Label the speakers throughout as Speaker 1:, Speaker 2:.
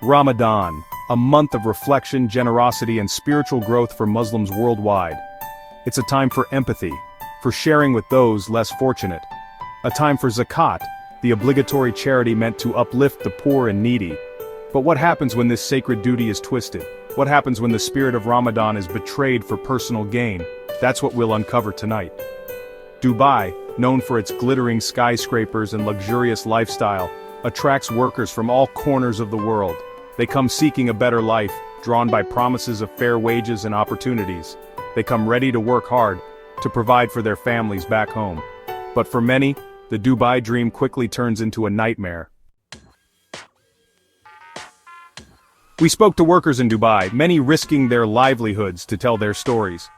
Speaker 1: Ramadan, a month of reflection, generosity, and spiritual growth for Muslims worldwide. It's a time for empathy, for sharing with those less fortunate. A time for zakat, the obligatory charity meant to uplift the poor and needy. But what happens when this sacred duty is twisted? What happens when the spirit of Ramadan is betrayed for personal gain? That's what we'll uncover tonight. Dubai, known for its glittering skyscrapers and luxurious lifestyle, attracts workers from all corners of the world. They come seeking a better life, drawn by promises of fair wages and opportunities. They come ready to work hard, to provide for their families back home. But for many, the Dubai dream quickly turns into a nightmare. We spoke to workers in Dubai, many risking their livelihoods to tell their stories.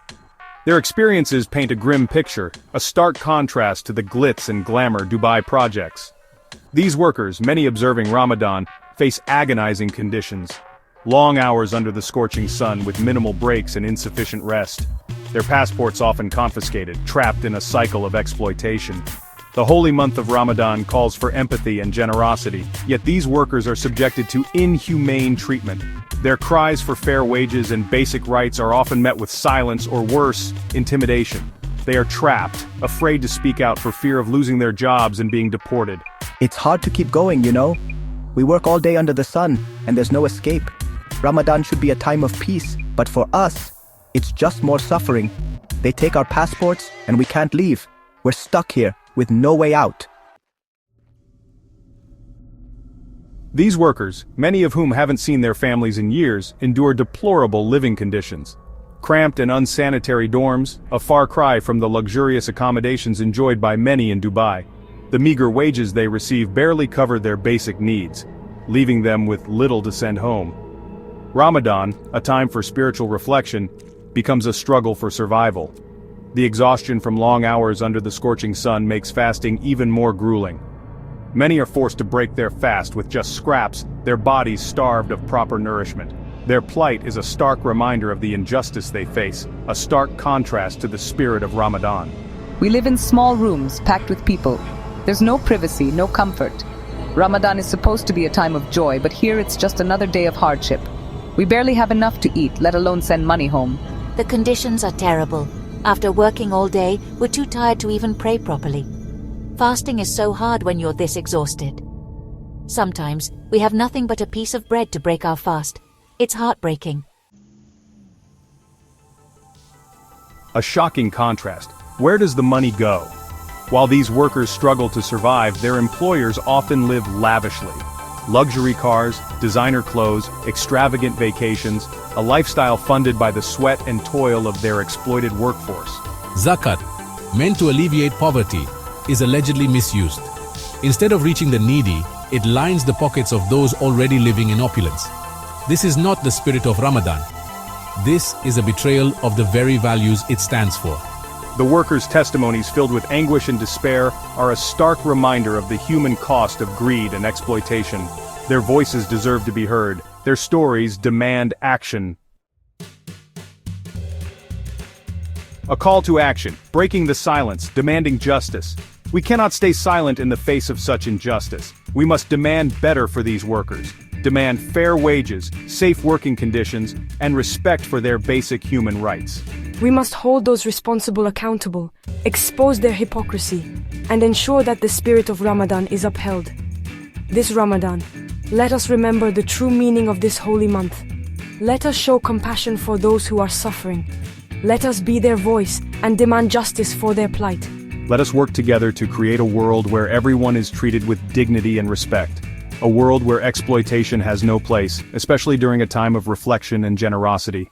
Speaker 1: Their experiences paint a grim picture, a stark contrast to the glitz and glamour Dubai projects. These workers, many observing Ramadan, face agonizing conditions. Long hours under the scorching sun with minimal breaks and insufficient rest. Their passports often confiscated, trapped in a cycle of exploitation. The holy month of Ramadan calls for empathy and generosity, yet these workers are subjected to inhumane treatment. Their cries for fair wages and basic rights are often met with silence or worse, intimidation. They are trapped, afraid to speak out for fear of losing their jobs and being deported.
Speaker 2: It's hard to keep going, you know? We work all day under the sun, and there's no escape. Ramadan should be a time of peace, but for us, it's just more suffering. They take our passports, and we can't leave. We're stuck here, with no way out.
Speaker 1: These workers, many of whom haven't seen their families in years, endure deplorable living conditions. Cramped and unsanitary dorms, a far cry from the luxurious accommodations enjoyed by many in Dubai. The meager wages they receive barely cover their basic needs, leaving them with little to send home. Ramadan, a time for spiritual reflection, becomes a struggle for survival. The exhaustion from long hours under the scorching sun makes fasting even more grueling. Many are forced to break their fast with just scraps, their bodies starved of proper nourishment. Their plight is a stark reminder of the injustice they face, a stark contrast to the spirit of Ramadan.
Speaker 3: We live in small rooms packed with people. There's no privacy, no comfort. Ramadan is supposed to be a time of joy, but here it's just another day of hardship. We barely have enough to eat, let alone send money home.
Speaker 4: The conditions are terrible. After working all day, we're too tired to even pray properly. Fasting is so hard when you're this exhausted. Sometimes, we have nothing but a piece of bread to break our fast. It's heartbreaking.
Speaker 1: A shocking contrast. Where does the money go? While these workers struggle to survive, their employers often live lavishly. Luxury cars, designer clothes, extravagant vacations, a lifestyle funded by the sweat and toil of their exploited workforce.
Speaker 5: Zakat, meant to alleviate poverty, is allegedly misused. Instead of reaching the needy, it lines the pockets of those already living in opulence. This is not the spirit of Ramadan. This is a betrayal of the very values it stands for.
Speaker 1: The workers' testimonies filled with anguish and despair are a stark reminder of the human cost of greed and exploitation. Their voices deserve to be heard. Their stories demand action. A call to action, breaking the silence, demanding justice. We cannot stay silent in the face of such injustice. We must demand better for these workers. Demand fair wages, safe working conditions, and respect for their basic human rights.
Speaker 6: We must hold those responsible accountable, expose their hypocrisy, and ensure that the spirit of Ramadan is upheld. This Ramadan, let us remember the true meaning of this holy month. Let us show compassion for those who are suffering. Let us be their voice and demand justice for their plight.
Speaker 1: Let us work together to create a world where everyone is treated with dignity and respect. A world where exploitation has no place, especially during a time of reflection and generosity.